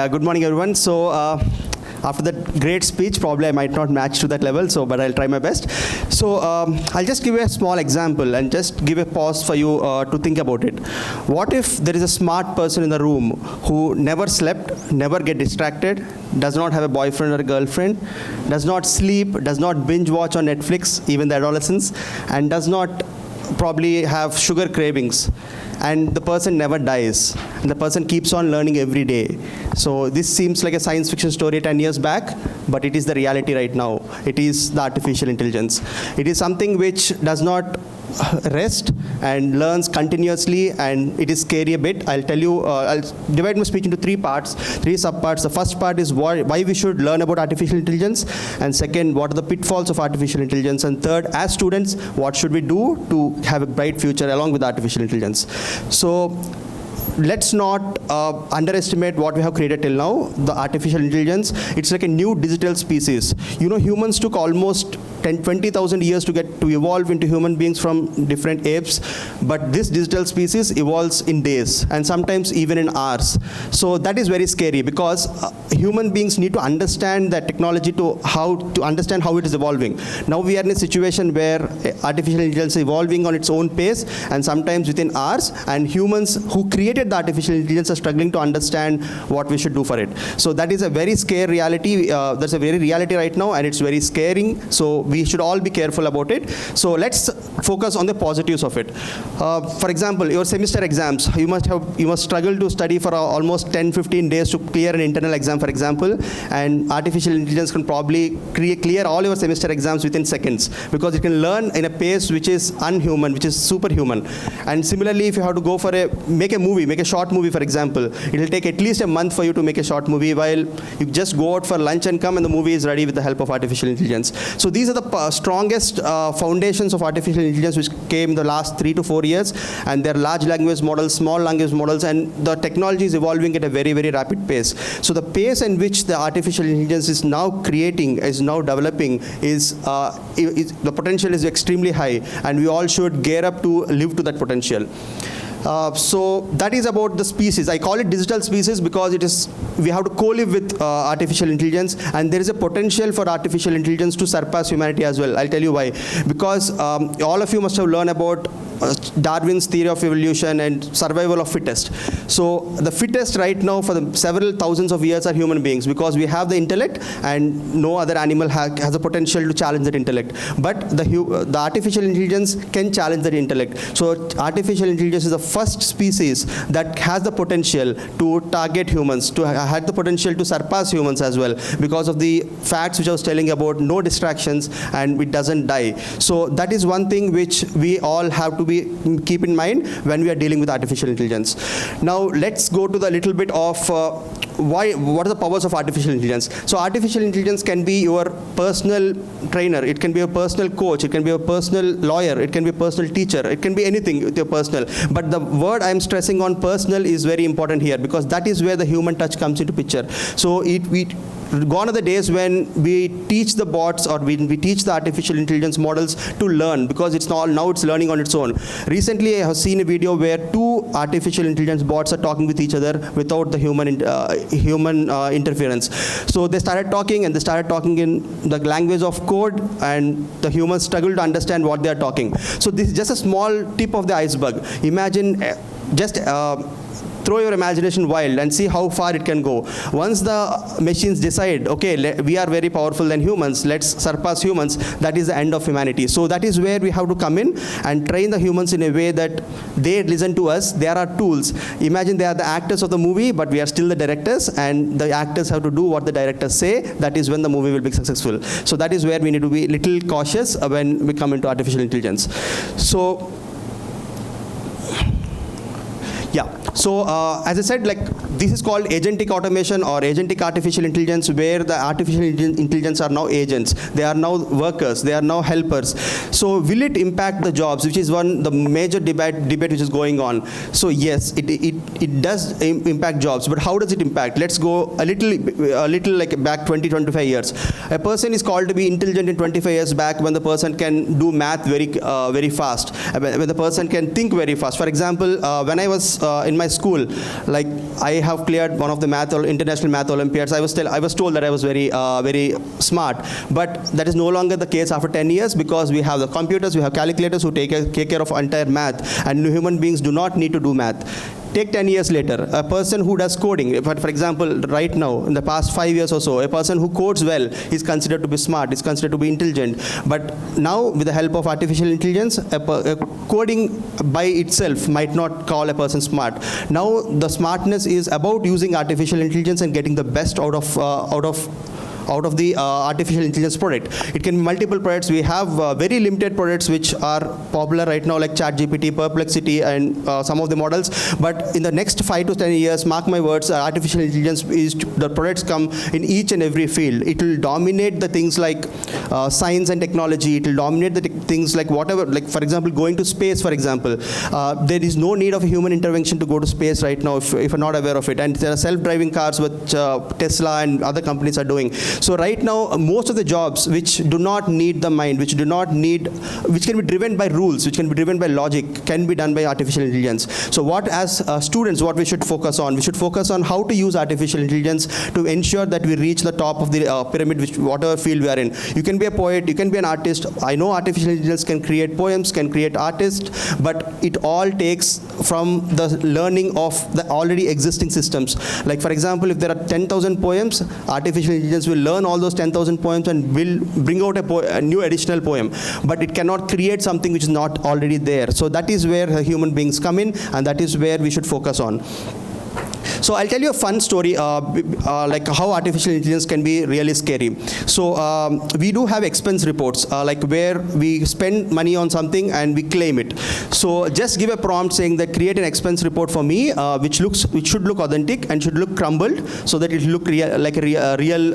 Good morning, everyone. So, after that great speech, probably I might not match to that level, but I'll try my best. So, I'll just give you a small example and just give a pause for you to think about it. What if there is a smart person in the room who never slept, never get distracted, does not have a boyfriend or a girlfriend, does not sleep, does not binge watch on Netflix, even the adolescents, and does not probably have sugar cravings, and the person never dies, and the person keeps on learning every day. So this seems like a science fiction story 10 years back, but it is the reality right now. It is the artificial intelligence. It is something which does not rest and learns continuously, and it is scary a bit. I'll tell you, I'll divide my speech into three subparts. The first part is why we should learn about artificial intelligence, and second, what are the pitfalls of artificial intelligence, and third, as students, what should we do to have a bright future along with artificial intelligence. So let's not underestimate what we have created till now, the artificial intelligence. It's like a new digital species. You know, humans took almost 20,000 years to evolve into human beings from different apes, but this digital species evolves in days and sometimes even in hours. So that is very scary, because human beings need to understand that technology to understand how it is evolving. Now we are in a situation where artificial intelligence is evolving on its own pace and sometimes within hours, and humans who created the artificial intelligence are struggling to understand what we should do for it. So that is a very scary reality. That's a very reality right now, and it's very scaring. So we should all be careful about it. So let's focus on the positives of it. For example, your semester exams, you must struggle to study for almost 10-15 days to clear an internal exam, for example, and artificial intelligence can probably clear all your semester exams within seconds, because it can learn in a pace which is unhuman, which is superhuman. And similarly, if you have to go for make a short movie, for example, it will take at least a month for you to make a short movie, while you just go out for lunch and come and the movie is ready with the help of artificial intelligence. So these are the strongest foundations of artificial intelligence which came in the last 3 to 4 years, and they're large language models, small language models, and the technology is evolving at a very, very rapid pace. So the pace in which the artificial intelligence is now developing the potential is extremely high, and we all should gear up to live to that potential. So that is about the species. I call it digital species because we have to co-live with artificial intelligence, and there is a potential for artificial intelligence to surpass humanity as well. I'll tell you why. Because all of you must have learned about Darwin's theory of evolution and survival of fittest. So the fittest right now for the several thousands of years are human beings, because we have the intellect and no other animal has a potential to challenge that intellect. But the artificial intelligence can challenge that intellect. So artificial intelligence is the first species that has the potential to target humans, to have the potential to surpass humans as well, because of the facts which I was telling about, no distractions, and it doesn't die. So that is one thing which we all have to keep in mind when we are dealing with artificial intelligence. Now let's go to the little bit of what are the powers of artificial intelligence. So artificial intelligence can be your personal trainer, it can be your personal coach, it can be your personal lawyer, it can be a personal teacher, it can be anything with your personal. But the word I'm stressing on personal is very important here, because that is where the human touch comes into picture. So gone are the days when we teach the bots or we teach the artificial intelligence models to learn, because now it's learning on its own. Recently, I have seen a video where 2 artificial intelligence bots are talking with each other without the human interference. So they started talking in the language of code, and the humans struggle to understand what they are talking. So this is just a small tip of the iceberg. Imagine throw your imagination wild and see how far it can go. Once the machines decide, okay, we are very powerful than humans, let's surpass humans, that is the end of humanity. So that is where we have to come in and train the humans in a way that they listen to us. They are our tools. Imagine they are the actors of the movie, but we are still the directors, and the actors have to do what the directors say. That is when the movie will be successful. So that is where we need to be a little cautious when we come into artificial intelligence. So yeah. So as I said, this is called agentic automation or agentic artificial intelligence, where the artificial intelligence are now agents. They are now workers. They are now helpers. So will it impact the jobs, which is the major debate which is going on. So yes, it does impact jobs. But how does it impact? Let's go a little back 20-25 years. A person is called to be intelligent in 25 years back when the person can do math very fast, when the person can think very fast. For example, when I was in my school, like I have cleared one of the international math Olympiads. I was told that I was very smart, but that is no longer the case after 10 years because we have the computers, we have calculators who take care of entire math, and human beings do not need to do math. Take 10 years later, a person who does coding, for example, right now, in the past 5 years or so, a person who codes well is considered to be smart, is considered to be intelligent. But now, with the help of artificial intelligence, coding by itself might not call a person smart. Now, the smartness is about using artificial intelligence and getting the best out of the artificial intelligence product. It can be multiple products. We have very limited products which are popular right now, like ChatGPT, Perplexity, and some of the models. But in the next 5 to 10 years, mark my words, artificial intelligence the products come in each and every field. It will dominate the things like science and technology. It will dominate the things like whatever, like for example, going to space, for example. There is no need of a human intervention to go to space right now if you're not aware of it. And there are self-driving cars which Tesla and other companies are doing. So right now, most of the jobs which do not need the mind, which can be driven by rules, which can be driven by logic, can be done by artificial intelligence. So as students, what we should focus on? We should focus on how to use artificial intelligence to ensure that we reach the top of the pyramid, whatever field we are in. You can be a poet, you can be an artist. I know artificial intelligence can create poems, can create artists, but it all takes from the learning of the already existing systems. Like for example, if there are 10,000 poems, artificial intelligence will learn all those 10,000 poems and will bring out a new additional poem. But it cannot create something which is not already there. So that is where human beings come in, and that is where we should focus on. So I'll tell you a fun story, like how artificial intelligence can be really scary. So we do have expense reports, like where we spend money on something and we claim it. So just give a prompt saying that create an expense report for me, which should look authentic and should look crumbled, so that it will look like a real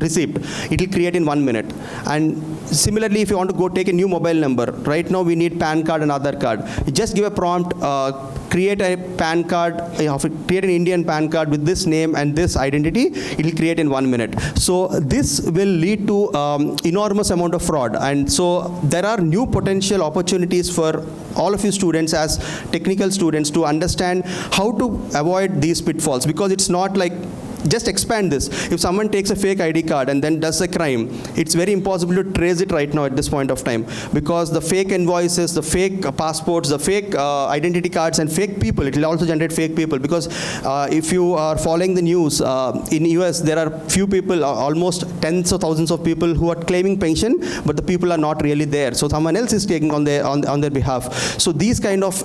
receipt. It will create in 1 minute. And similarly, if you want to go take a new mobile number, right now we need PAN card and Aadhaar card. You just give a prompt, create a PAN card, create an Indian PAN card with this name and this identity. It will create in 1 minute. So this will lead to enormous amount of fraud. And so there are new potential opportunities for all of you students as technical students to understand how to avoid these pitfalls, because it's not like, just expand this. If someone takes a fake ID card and then does a crime, it's very impossible to trace it right now at this point of time, because the fake invoices, the fake passports, the fake identity cards, and fake people, it will also generate fake people. Because if you are following the news, in US there are few people, almost tens of thousands of people who are claiming pension, but the people are not really there. So someone else is taking on their behalf. So these kind of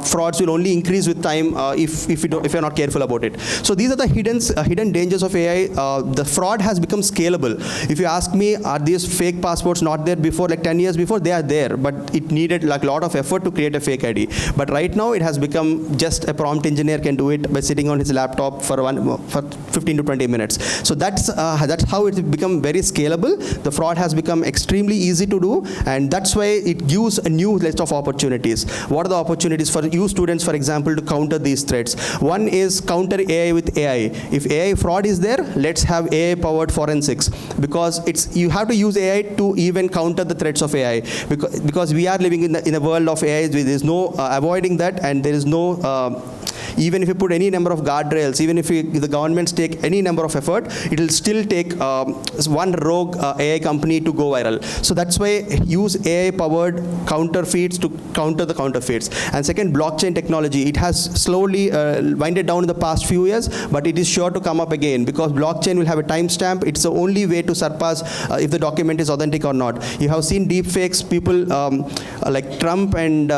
frauds will only increase with time if you're not careful about it. So these are the hidden dangers of AI. The fraud has become scalable. If you ask me, are these fake passports not there before, like 10 years before? They are there, but it needed like a lot of effort to create a fake ID. But right now it has become just a prompt engineer can do it by sitting on his laptop for 15 to 20 minutes. So that's how it's become very scalable. The fraud has become extremely easy to do, and that's why it gives a new list of opportunities. What are the opportunities for you students, for example, to counter these threats? One is counter AI with AI. If AI fraud is there, let's have AI-powered forensics, because you have to use AI to even counter the threats of AI, because we are living in a world of AI. There is no avoiding that, and there is no even if you put any number of guardrails, even if the governments take any number of effort, it will still take one rogue AI company to go viral. So that's why use AI-powered counterfeits to counter the counterfeits. And second, blockchain technology. It has slowly winded down in the past few years, but it is sure to come up again, because blockchain will have a timestamp. It's the only way to surpass if the document is authentic or not. You have seen deepfakes. People like Trump and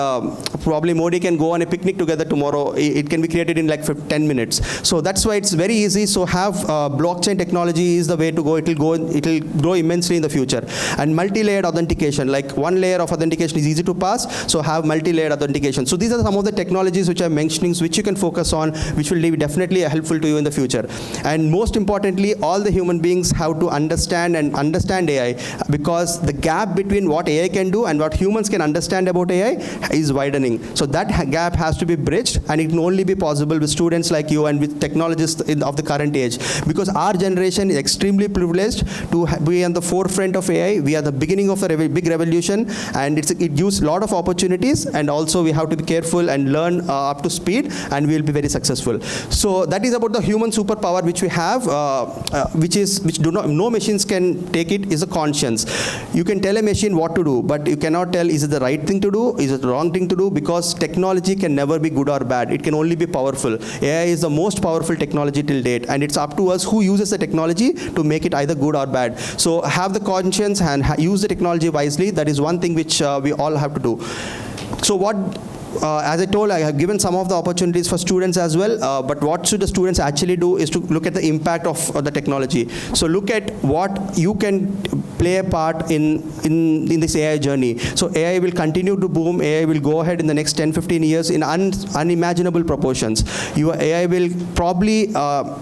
probably Modi can go on a picnic together tomorrow. It can be created in like 10 minutes. So that's why it's very easy. So have blockchain technology is the way to go. It will grow immensely in the future. And multi-layered authentication, like one layer of authentication is easy to pass, so have multi-layered authentication. So these are some of the technologies which I'm mentioning, which you can focus on, which will be definitely helpful to you in the future. And most importantly, all the human beings have to understand AI, because the gap between what AI can do and what humans can understand about AI is widening. So that gap has to be bridged, and it can only be be possible with students like you and with technologists of the current age, because our generation is extremely privileged to be on the forefront of AI. We are the beginning of a big revolution, and it gives a lot of opportunities, and also we have to be careful and learn up to speed, and we will be very successful. So that is about the human superpower which we have, no machines can take it, is a conscience. You can tell a machine what to do, but you cannot tell is it the right thing to do, is it the wrong thing to do, because technology can never be good or bad. It can only be powerful. AI is the most powerful technology till date, and it's up to us who uses the technology to make it either good or bad. So have the conscience and use the technology wisely. That is one thing which we all have to do. So as I told, I have given some of the opportunities for students as well, but what should the students actually do is to look at the impact of the technology. So look at what you can play a part in this AI journey. So AI will continue to boom. AI will go ahead in the next 10-15 years in unimaginable proportions. Your AI will probably,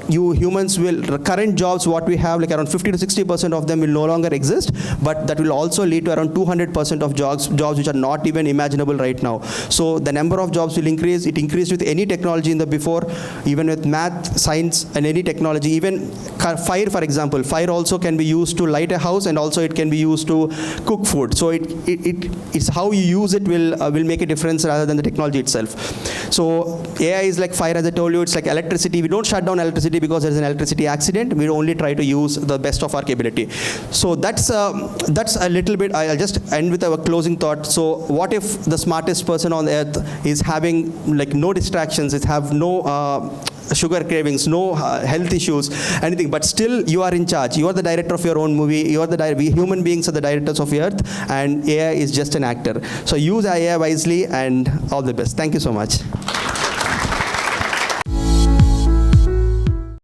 you humans will, current jobs what we have, like around 50 to 60% of them will no longer exist, but that will also lead to around 200% of jobs which are not even imaginable right now. So the number of jobs will increase. It increased with any technology in the before, even with math, science, and any technology. Even fire, for example. Fire also can be used to light a house, and also it can be used to cook food. So it's how you use it will make a difference rather than the technology itself. So AI is like fire, as I told you. It's like electricity. We don't shut down electricity because there's an electricity accident. We only try to use the best of our capability. So that's a little bit. I'll just end with a closing thought. So what if the smartest person on earth is having like no distractions, it have no sugar cravings, no health issues, anything, but still you are in charge. You are the director of your own movie. You are we human beings are the directors of the earth, and AI is just an actor. So use AI wisely, and all the best. Thank you so much.